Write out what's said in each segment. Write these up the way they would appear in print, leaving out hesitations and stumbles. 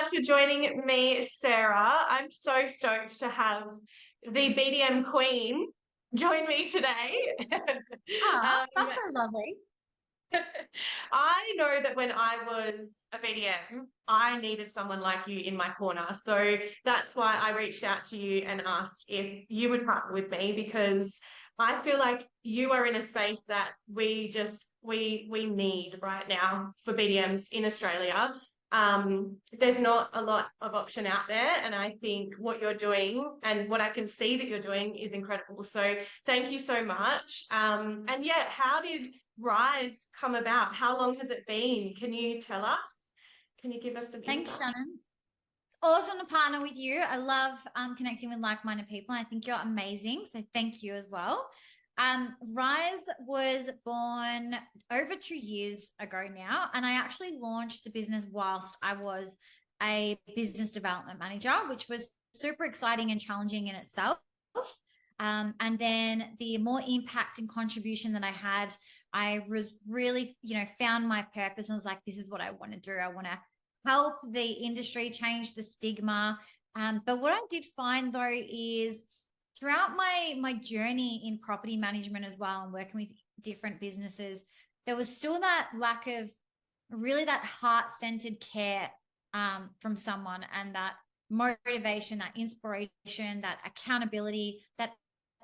much for joining me, Sarah. I'm so stoked to have the BDM queen join me today. That's so lovely. I know that when I was a BDM, I needed someone like you in my corner. So that's why I reached out to you and asked if you would partner with me, because I feel like you are in a space that we need right now for BDMs in Australia. There's not a lot of option out there, and I think what you're doing and what I can see that you're doing is incredible. So thank you so much. And yeah, how did Rise come about? How long has it been? Can you tell us? Can you give us some Thanks, insight? Shannon. Awesome to partner with you. I love connecting with like-minded people. I think you're amazing. So thank you as well. Rise was born over 2 years ago now, and I actually launched the business whilst I was a business development manager, which was super exciting and challenging in itself. And then the more impact and contribution that I had, I was really, found my purpose and was like, this is what I want to do. I want to help the industry change the stigma. But what I did find though is throughout my journey in property management as well and working with different businesses, there was still that lack of really that heart-centered care from someone, and that motivation, that inspiration, that accountability that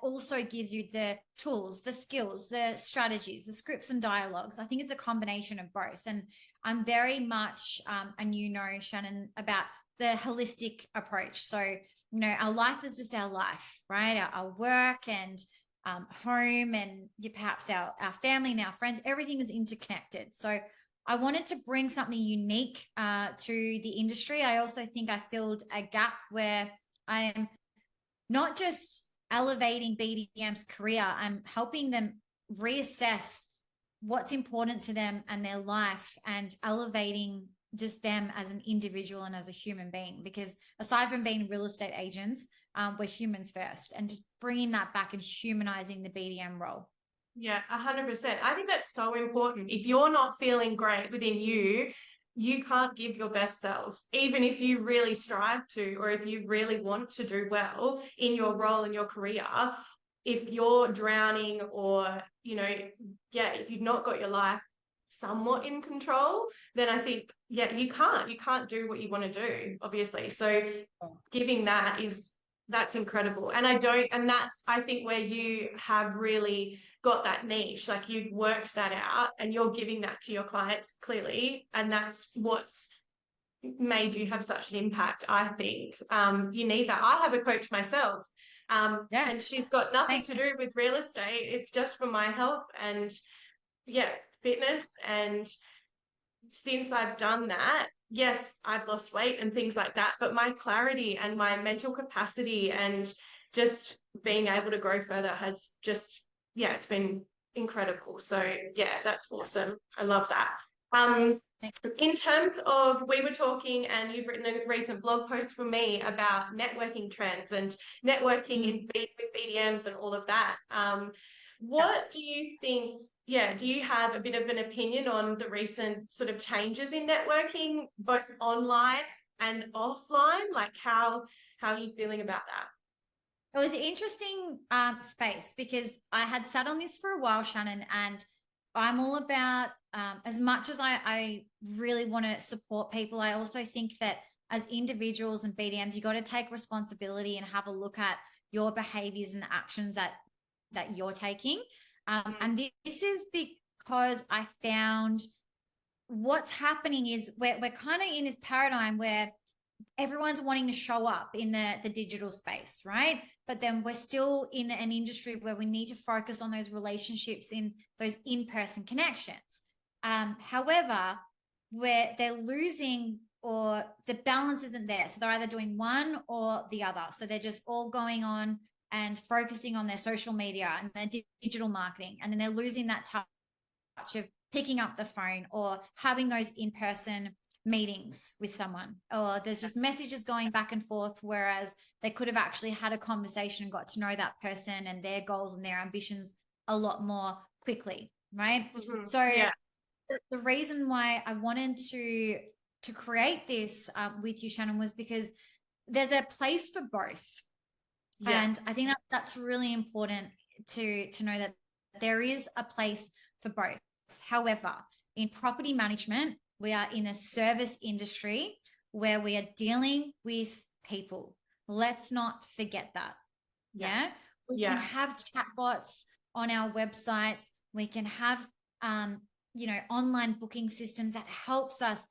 also gives you the tools, the skills, the strategies, the scripts and dialogues. I think it's a combination of both. And I'm very much, and Shannon, about the holistic approach. So, our life is just our life, right? Our work and home and perhaps our family and our friends, everything is interconnected. So I wanted to bring something unique to the industry. I also think I filled a gap where I'm not just elevating BDM's career, I'm helping them reassess what's important to them and their life, and elevating just them as an individual and as a human being. Because aside from being real estate agents, we're humans first, and just bringing that back and humanizing the BDM role. Yeah, 100%. I think that's so important. If you're not feeling great within you, you can't give your best self, even if you really strive to, or if you really want to do well in your role in your career. If you're drowning, or, if you've not got your life somewhat in control, then I think, you can't do what you want to do, obviously. So giving that's incredible. And that's, I think, where you have really got that niche, like you've worked that out and you're giving that to your clients clearly. And that's what's made you have such an impact. I think you need that. I have a coach myself, and she's got nothing to do with real estate. It's just for my health and fitness. And since I've done that, yes, I've lost weight and things like that, but my clarity and my mental capacity and just being able to grow further has just, it's been incredible. So that's awesome. I love that. In terms of, we were talking and you've written a recent blog post for me about networking trends and networking with BDMs and all of that. What do you think? Do you have a bit of an opinion on the recent sort of changes in networking, both online and offline? Like how are you feeling about that? It was an interesting space, because I had sat on this for a while, Shannon, and I'm all about, as much as I really want to support people, I also think that as individuals and BDMs, you got to take responsibility and have a look at your behaviors and actions that you're taking. And this is because I found what's happening is we're kind of in this paradigm where everyone's wanting to show up in the digital space, right? But then we're still in an industry where we need to focus on those relationships, in those in-person connections. However, where they're losing, or the balance isn't there. So they're either doing one or the other. So they're just all going on and focusing on their social media and their digital marketing. And then they're losing that touch of picking up the phone or having those in-person meetings with someone, or there's just messages going back and forth, whereas they could have actually had a conversation and got to know that person and their goals and their ambitions a lot more quickly, right? So the reason why I wanted to to create this with you, Shannon, was because there's a place for both. Yeah. And I think that that's really important to know that there is a place for both. However, in property management, we are in a service industry where we are dealing with people. Let's not forget that. Yeah. We can have chatbots on our websites. We can have, online booking systems that helps us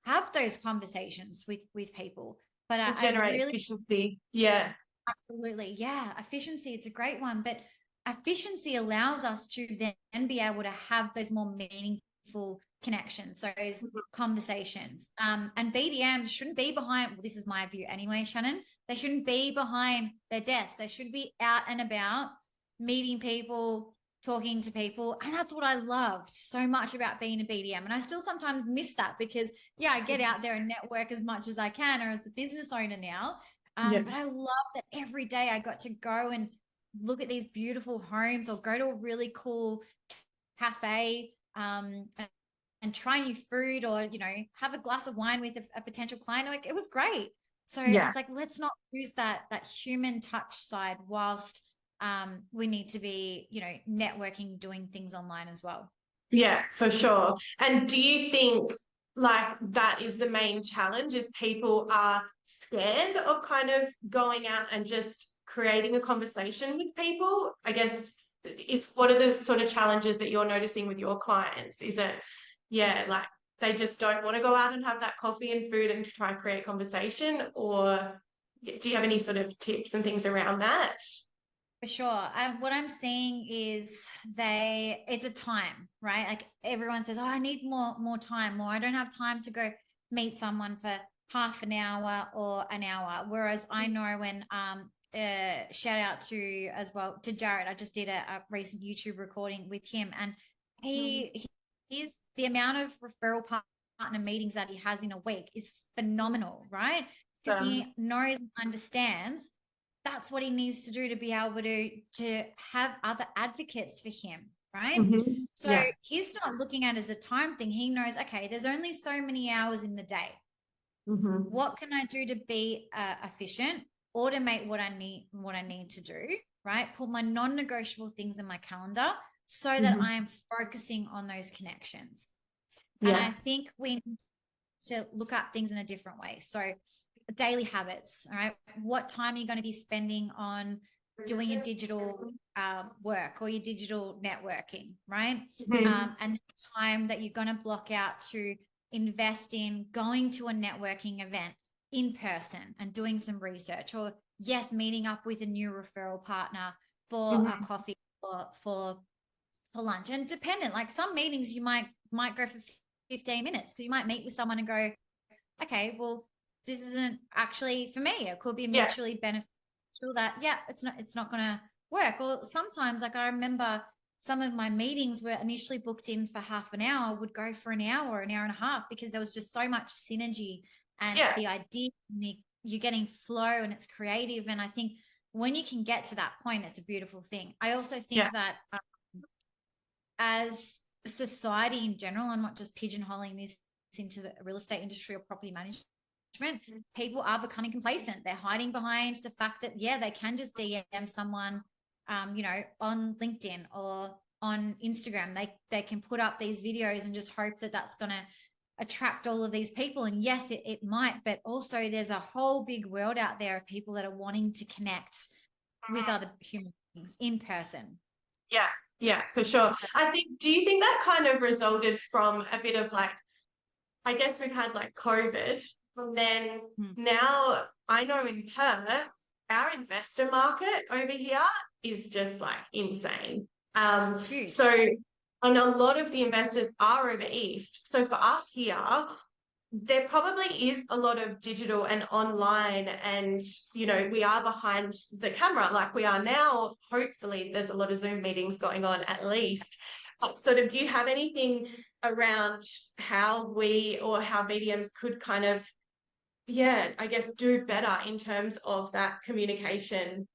have those conversations with people. But I generate really efficiency. Yeah. Absolutely. Yeah. Efficiency, it's a great one. But efficiency allows us to then be able to have those more meaningful connections, those conversations. And BDMs shouldn't be behind, well, this is my view anyway, Shannon. They shouldn't be behind their desks. They should be out and about, meeting people, talking to people. And that's what I loved so much about being a BDM. And I still sometimes miss that because, yeah, I get out there and network as much as I can, or as a business owner now. But I love that every day I got to go and look at these beautiful homes or go to a really cool cafe and try new food, or, have a glass of wine with a potential client. Like, it was great. So it's like, let's not lose that human touch side whilst we need to be, networking, doing things online as well. Yeah, for sure. And do you think like that is the main challenge, is people are scared of kind of going out and just creating a conversation with people? I guess it's, what are the sort of challenges that you're noticing with your clients? Is it, like they just don't want to go out and have that coffee and food and try and create conversation? Or do you have any sort of tips and things around that? For sure. What I'm seeing is it's a time, right? Like, everyone says, oh, I need more time, or I don't have time to go meet someone for half an hour or an hour. Whereas I know when, shout out to as well to Jared, I just did a recent YouTube recording with him, and he's the amount of referral partner meetings that he has in a week is phenomenal, right? Because he knows and understands that's what he needs to do to be able to have other advocates for him, right? So he's not looking at it as a time thing. He knows, okay, there's only so many hours in the day. What can I do to be efficient, automate what I need to do, right? Put my non-negotiable things in my calendar so that I am focusing on those connections. And I think we need to look at things in a different way. So daily habits, all right? What time are you going to be spending on doing your digital work or your digital networking, right? And the time that you're going to block out to invest in going to a networking event in person and doing some research, or yes, meeting up with a new referral partner for a coffee or for lunch. And dependent, like some meetings you might go for 15 minutes because you might meet with someone and go, okay, well, this isn't actually for me. It could be mutually beneficial that, it's not going to work. Or sometimes, like, I remember some of my meetings were initially booked in for half an hour, would go for an hour and a half, because there was just so much synergy and the idea, and you're getting flow and it's creative. And I think when you can get to that point, it's a beautiful thing. I also think that as a society in general, I'm not just pigeonholing this into the real estate industry or property management, people are becoming complacent. They're hiding behind the fact that, they can just DM someone, on LinkedIn or on Instagram. They can put up these videos and just hope that that's going to attract all of these people. And yes, it might, but also there's a whole big world out there of people that are wanting to connect with other human beings in person. Yeah, for sure. Do you think that kind of resulted from a bit of like, I guess we've had like COVID, and then now I know in Perth, our investor market over here is just like insane. So, and a lot of the investors are over east. So for us here, there probably is a lot of digital and online, and we are behind the camera like we are now. Hopefully there's a lot of Zoom meetings going on at least. Sort of, do you have anything around how we or how BDMs could kind of, I guess, do better in terms of that communication,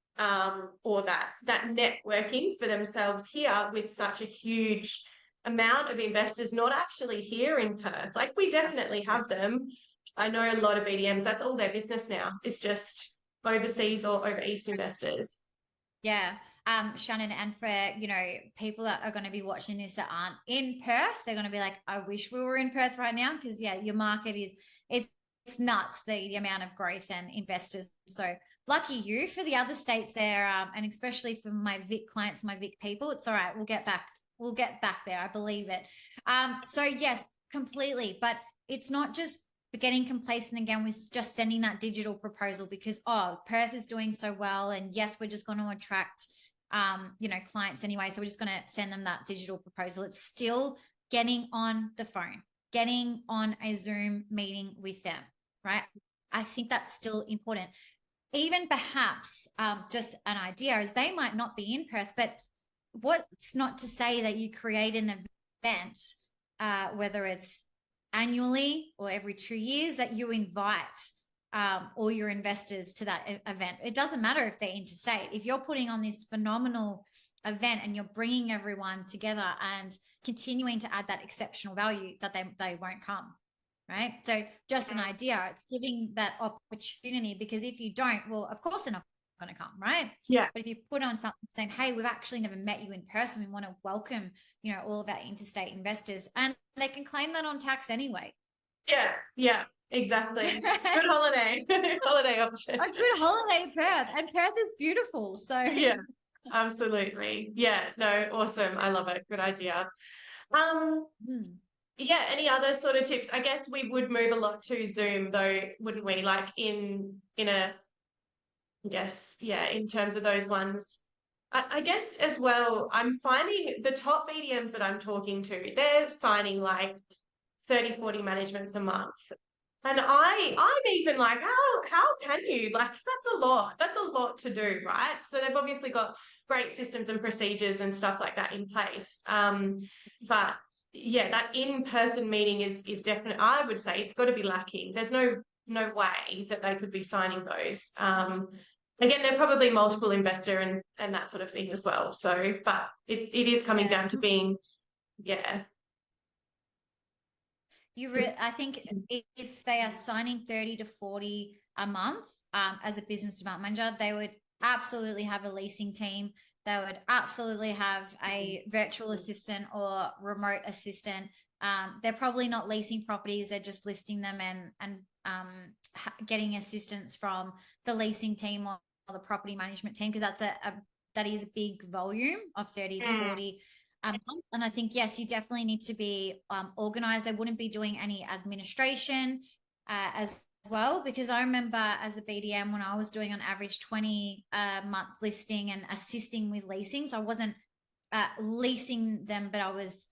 or that networking for themselves here with such a huge amount of investors not actually here in Perth? Like, we definitely have them, I know a lot of BDMs, that's all their business now. It's just overseas or over East investors. Yeah. Shannon, and for, people that are going to be watching this that aren't in Perth, they're going to be like, I wish we were in Perth right now. Cause yeah, your market it's nuts, the amount of growth and investors. So lucky you. For the other states there, and especially for my Vic clients, my Vic people, it's all right. We'll get back there. I believe it. So yes, completely. But it's not just getting complacent again with just sending that digital proposal because, Perth is doing so well. And yes, we're just going to attract, clients anyway. So we're just going to send them that digital proposal. It's still getting on the phone, getting on a Zoom meeting with them, right? I think that's still important. Even perhaps just an idea is they might not be in Perth, but what's not to say that you create an event, whether it's annually or every 2 years, that you invite all your investors to that event. It doesn't matter if they're interstate. If you're putting on this phenomenal event and you're bringing everyone together and continuing to add that exceptional value, that they won't come, right? So just an idea, it's giving that opportunity, because if you don't, well, of course they're not going to come, right? Yeah. But if you put on something saying, hey, we've actually never met you in person, we want to welcome, all of our interstate investors, and they can claim that on tax anyway. Yeah, exactly. Good holiday, holiday option. A good holiday in Perth, and Perth is beautiful. So Yeah, absolutely. Yeah, no, awesome. I love it. Good idea. Yeah, any other sort of tips? I guess we would move a lot to Zoom though, wouldn't we? Like in a, yes, yeah, in terms of those ones. I guess as well, I'm finding the top BDMs that I'm talking to, they're signing like 30, 40 managements a month. And I'm even like, how can you? Like, that's a lot. That's a lot to do, right? So they've obviously got great systems and procedures and stuff like that in place. But yeah, that in-person meeting is definitely, I would say it's got to be lacking. There's no way that they could be signing those. Again, they're probably multiple investor and that sort of thing as well. So, but it is coming down to being, yeah. I think if they are signing 30 to 40 a month, as a business development manager, they would absolutely have a leasing team. They would absolutely have a virtual assistant or remote assistant. They're probably not leasing properties; they're just listing them and getting assistance from the leasing team or the property management team, because that is a big volume of 30 to 40 a month. And I think, yes, you definitely need to be organized. They wouldn't be doing any administration as well, because I remember as a BDM when I was doing on average 20 month listing and assisting with leasing. So I wasn't leasing them, but I was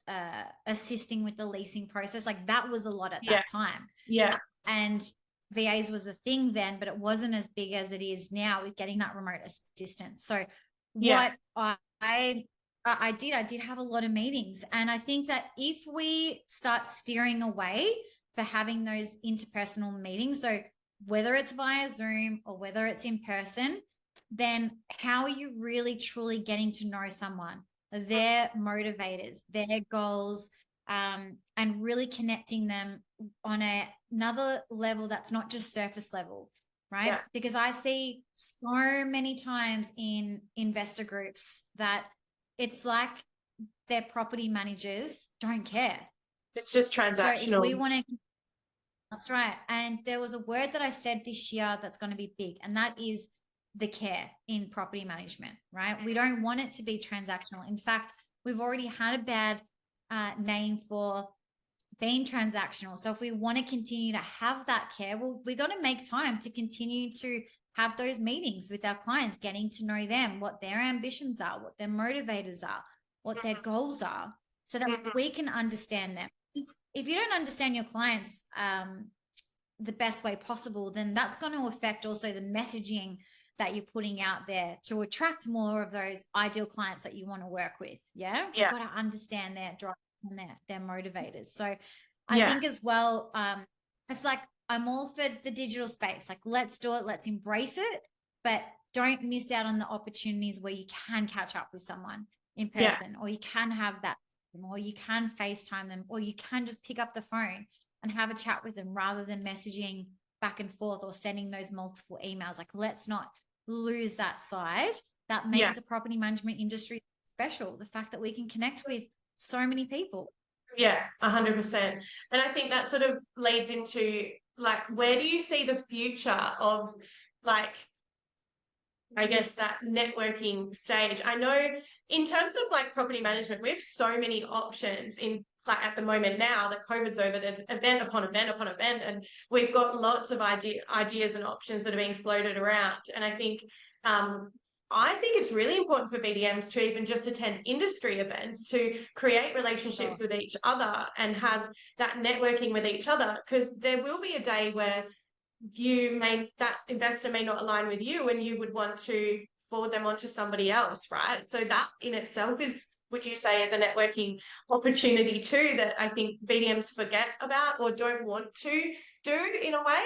assisting with the leasing process. Like that was a lot at that time. Yeah. And VAs was a thing then, but it wasn't as big as it is now with getting that remote assistance. So what I did have a lot of meetings. And I think that if we start steering away for having those interpersonal meetings, so whether it's via Zoom or whether it's in person, then how are you really truly getting to know someone, their motivators, their goals, and really connecting them on another level that's not just surface level, right? Yeah. Because I see so many times in investor groups that it's like their property managers don't care. It's just transactional. So if we want to, that's right. And there was a word that I said this year that's going to be big, and that is the care in property management, right? We don't want it to be transactional. In fact, we've already had a bad name for being transactional. So if we want to continue to have that care, well, we got to make time to continue to have those meetings with our clients, getting to know them, what their ambitions are, what their motivators are, what their goals are, so that we can understand them. If you don't understand your clients the best way possible, then that's going to affect also the messaging that you're putting out there to attract more of those ideal clients that you want to work with. Yeah. You've got to understand their drivers and their motivators. So I think as well, it's like, I'm all for the digital space. Like, let's do it. Let's embrace it, but don't miss out on the opportunities where you can catch up with someone in person, or you can have that, or you can FaceTime them, or you can just pick up the phone and have a chat with them rather than messaging back and forth or sending those multiple emails. Like, let's not lose that side. That makes the property management industry special. The fact that we can connect with so many people. Yeah, 100%. And I think that sort of leads into like, where do you see the future of like, I guess that networking stage? I know in terms of like property management, we have so many options in like at the moment now that COVID's over, there's event upon event upon event, and we've got lots of ideas and options that are being floated around. And um, I think it's really important for BDMs to even just attend industry events to create relationships with each other and have that networking with each other, because there will be a day where that investor may not align with you and you would want to forward them on to somebody else, right? So that in itself is, would you say, is a networking opportunity too that I think BDMs forget about or don't want to do in a way?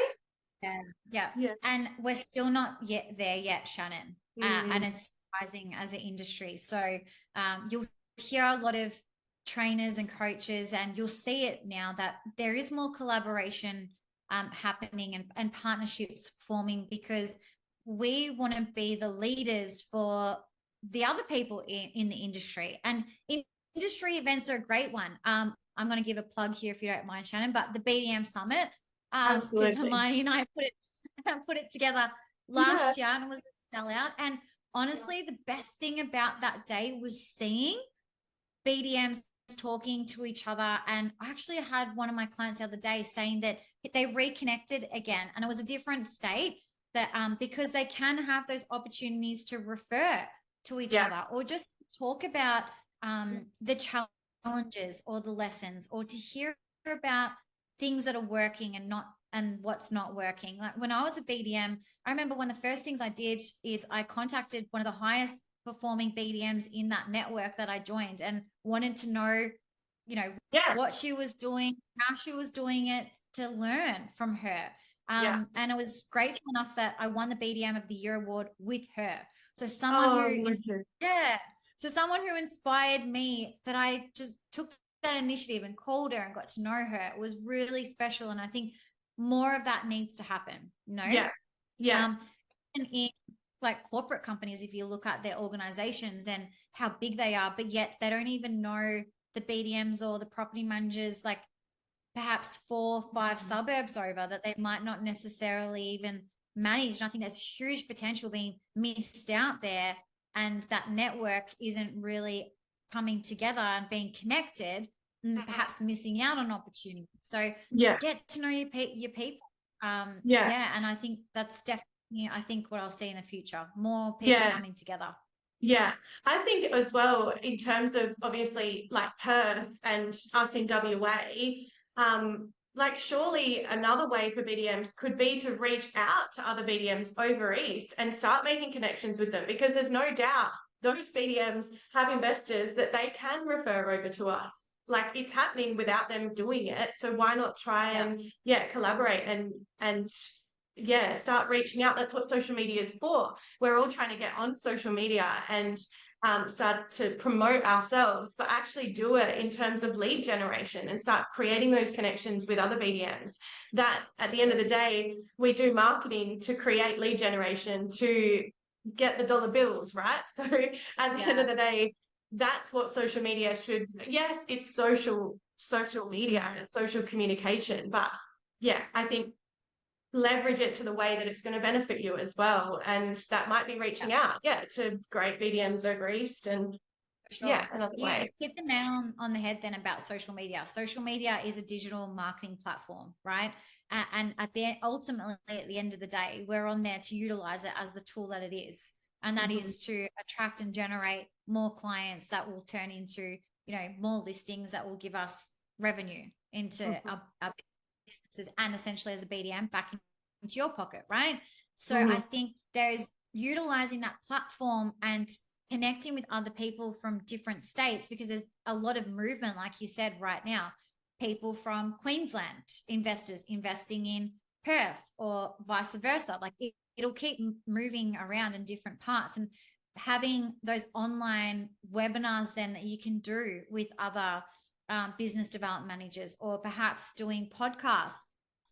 Yeah. And we're still not yet there yet, Shannon. And it's surprising as an industry. So you'll hear a lot of trainers and coaches, and you'll see it now that there is more collaboration happening and partnerships forming, because we want to be the leaders for the other people in the industry. And industry events are a great one. I'm going to give a plug here if you don't mind, Shannon, but the BDM Summit, because Hermione and I put it together last year, and it was a sellout. And honestly, the best thing about that day was seeing BDMs talking to each other. And I actually had one of my clients the other day saying that they reconnected again, and it was a different state, that because they can have those opportunities to refer to each other, or just talk about the challenges or the lessons, or to hear about things that are working and what's not working. Like when I was a BDM, I remember one of the first things I did is I contacted one of the highest performing BDMs in that network that I joined, and wanted to know, what she was doing, how she was doing it, to learn from her. And it was grateful enough that I won the BDM of the Year award with her. So someone who inspired me, that I just took that initiative and called her and got to know her. It was really special. And I think more of that needs to happen, and in like corporate companies, if you look at their organizations and how big they are, but yet they don't even know the BDMs or the property managers, like perhaps 4 or 5 suburbs over, that they might not necessarily even manage. And I think there's huge potential being missed out there, and that network isn't really coming together and being connected, and perhaps missing out on opportunities. So get to know your people. And I think that's definitely, I think, what I'll see in the future, more people coming together. Yeah, I think as well, in terms of obviously like Perth and us in WA, like surely another way for BDMs could be to reach out to other BDMs over East and start making connections with them, because there's no doubt those BDMs have investors that they can refer over to us. Like it's happening without them doing it. So why not try and collaborate and start reaching out. That's what social media is for. We're all trying to get on social media and start to promote ourselves, but actually do it in terms of lead generation and start creating those connections with other BDMs. That at the end of the day, we do marketing to create lead generation to get the dollar bills, right? So at the end of the day, that's what social media should. Yes, it's social media and it's social communication, but I think leverage it to the way that it's going to benefit you as well. And that might be reaching out, to great BDMs over East and another way. Hit the nail on the head then about social media. Social media is a digital marketing platform, right? And ultimately at the end of the day, we're on there to utilize it as the tool that it is. And that is to attract and generate more clients that will turn into, more listings that will give us revenue into our businesses, and essentially as a BDM back into your pocket, right? So I think there's utilizing that platform and connecting with other people from different states, because there's a lot of movement, like you said, right now. People from Queensland, investors investing in Perth, or vice versa. Like it'll keep moving around in different parts, and having those online webinars then that you can do with other business development managers, or perhaps doing podcasts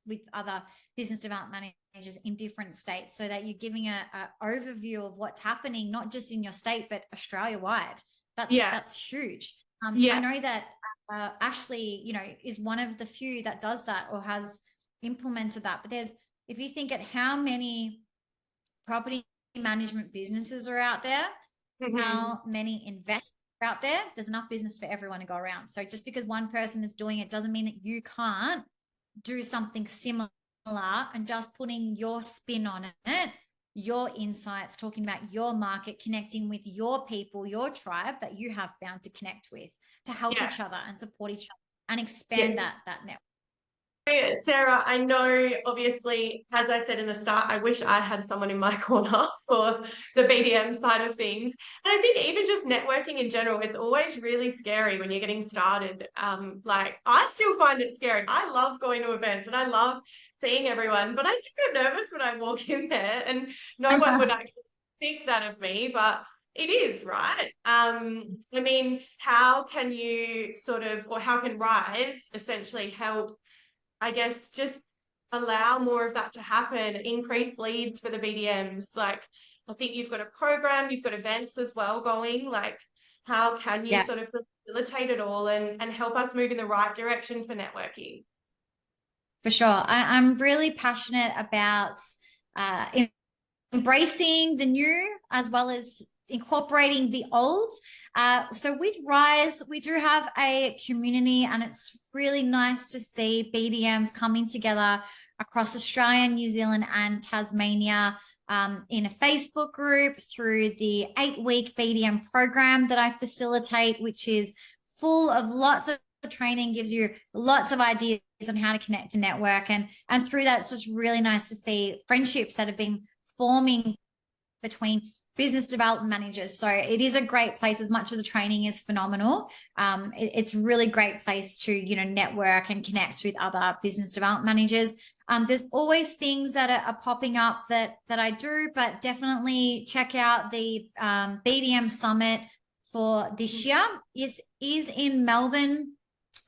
with other business development managers in different states, so that you're giving a overview of what's happening, not just in your state, but Australia wide. That's huge. I know that Ashley, is one of the few that does that or has implemented that. But if you think at how many property management businesses are out there, how many investors are out there, there's enough business for everyone to go around. So just because one person is doing it doesn't mean that you can't do something similar, and just putting your spin on it, your insights, talking about your market, connecting with your people, your tribe that you have found to connect with, to help each other and support each other and expand that network. Sarah, I know, obviously, as I said in the start, I wish I had someone in my corner for the BDM side of things. And I think even just networking in general, it's always really scary when you're getting started. Like, I still find it scary. I love going to events and I love seeing everyone, but I still get nervous when I walk in there, and no one would actually think that of me, but it is, right? I mean, how can you how can Rise essentially help, I guess, just allow more of that to happen, increase leads for the BDMs? Like, I think you've got a program, you've got events as well going. Like, how can you sort of facilitate it all and help us move in the right direction for networking? For sure. I'm really passionate about embracing the new as well as incorporating the old. So with Rise, we do have a community, and it's really nice to see BDMs coming together across Australia, New Zealand, and Tasmania in a Facebook group through the 8-week BDM program that I facilitate, which is full of lots of training, gives you lots of ideas on how to connect and network. And through that, it's just really nice to see friendships that have been forming between business development managers. So it is a great place. As much as the training is phenomenal, it's a really great place to network and connect with other business development managers. There's always things that are popping up that I do, but definitely check out the BDM Summit for this year. Is in Melbourne.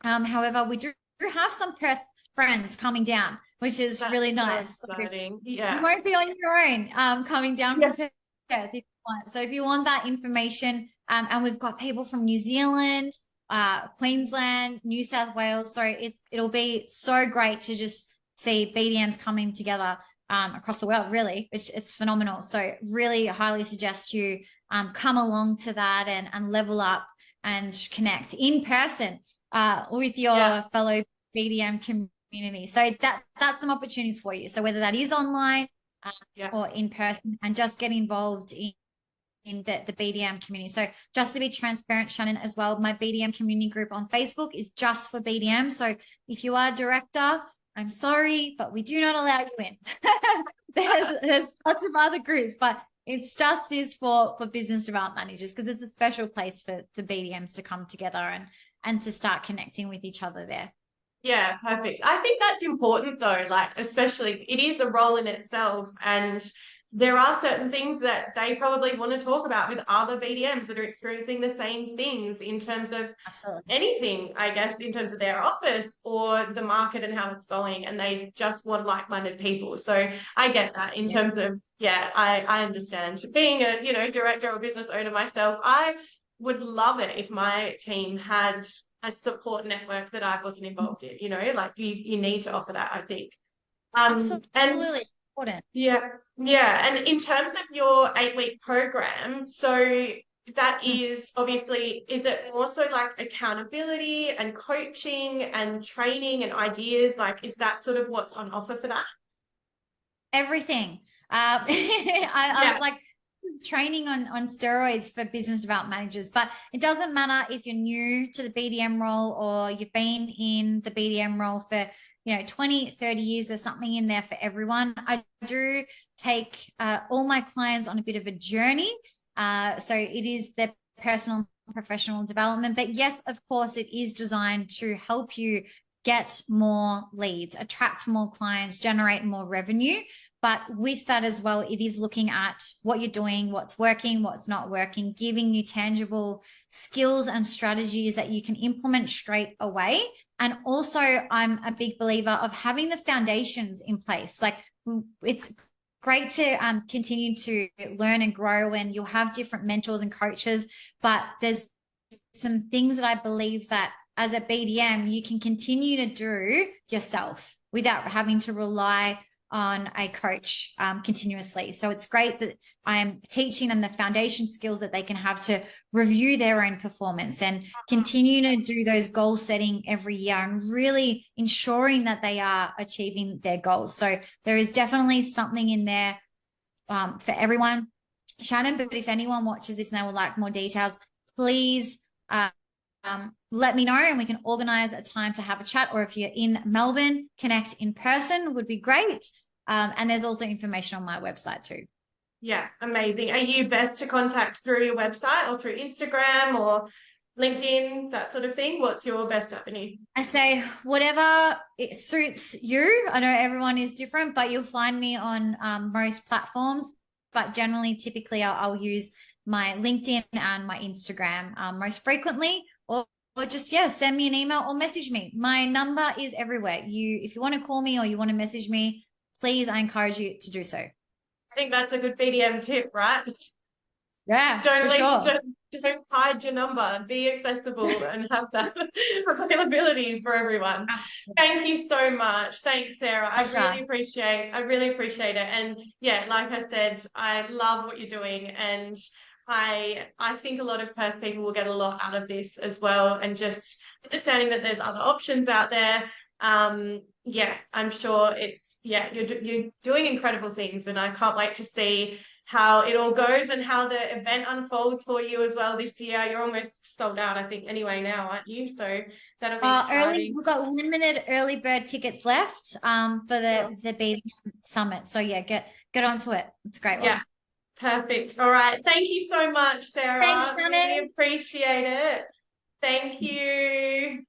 However, we do have some Perth friends coming down, which is really nice. So exciting. You won't be on your own coming down from Perth if you want. So if you want that information, and we've got people from New Zealand, Queensland, New South Wales. So it'll be so great to just see BDMs coming together across the world. Really, it's phenomenal. So really highly suggest you come along to that and level up and connect in person with your fellow BDM community. So that's some opportunities for you. So whether that is online or in person, and just get involved in the BDM community. So just to be transparent, Shannon, as well, my BDM community group on Facebook is just for BDM. So if you are a director, I'm sorry, but we do not allow you in. there's lots of other groups, but it's just is for business development managers, because it's a special place for the BDMs to come together and to start connecting with each other there. Yeah, perfect. I think that's important though, like, especially it is a role in itself, and there are certain things that they probably want to talk about with other BDMs that are experiencing the same things in terms of anything, I guess, in terms of their office or the market and how it's going, and they just want like-minded people. So I get that in terms of, I understand. Being a, director or business owner myself, I would love it if my team had a support network that I wasn't involved in, like you need to offer that, I think. Absolutely and important. Yeah. And in terms of your 8-week program, so that is obviously, is it more so like accountability and coaching and training and ideas? Like, is that sort of what's on offer for that? Everything. I was like, training on steroids for business development managers, but it doesn't matter if you're new to the BDM role or you've been in the BDM role for 20, 30 years. There's something in there for everyone. I do take all my clients on a bit of a journey. So it is their personal and professional development, but yes, of course, it is designed to help you get more leads, attract more clients, generate more revenue. But with that as well, it is looking at what you're doing, what's working, what's not working, giving you tangible skills and strategies that you can implement straight away. And also, I'm a big believer of having the foundations in place. Like, it's great to continue to learn and grow, and you'll have different mentors and coaches, but there's some things that I believe that as a BDM, you can continue to do yourself without having to rely on a coach continuously. So it's great that I'm teaching them the foundation skills that they can have to review their own performance and continue to do those goal setting every year and really ensuring that they are achieving their goals. So there is definitely something in there for everyone, Shannon. But if anyone watches this and they would like more details, please let me know and we can organize a time to have a chat. Or if you're in Melbourne, connect in person would be great. And there's also information on my website too. Yeah, amazing. Are you best to contact through your website or through Instagram or LinkedIn, that sort of thing? What's your best avenue? I say whatever it suits you. I know everyone is different, but you'll find me on most platforms. But generally, typically, I'll use my LinkedIn and my Instagram most frequently, or just send me an email or message me. My number is everywhere. If you want to call me or you want to message me, please, I encourage you to do so. I think that's a good BDM tip, right? Yeah, Don't for sure. don't hide your number. Be accessible and have that availability for everyone. Absolutely. Thank you so much. Thanks, Sarah. Pleasure. I really appreciate it. And yeah, like I said, I love what you're doing, and I think a lot of Perth people will get a lot out of this as well, and just understanding that there's other options out there. Yeah, I'm sure you're doing incredible things, and I can't wait to see how it all goes and how the event unfolds for you as well this year. You're almost sold out, I think, anyway now, aren't you? So that'll be exciting. We've got limited early bird tickets left for the BDM summit. So yeah, get onto it. It's a great one. Yeah, perfect. All right. Thank you so much, Sarah. Thanks, Shannon. Really appreciate it. Thank you.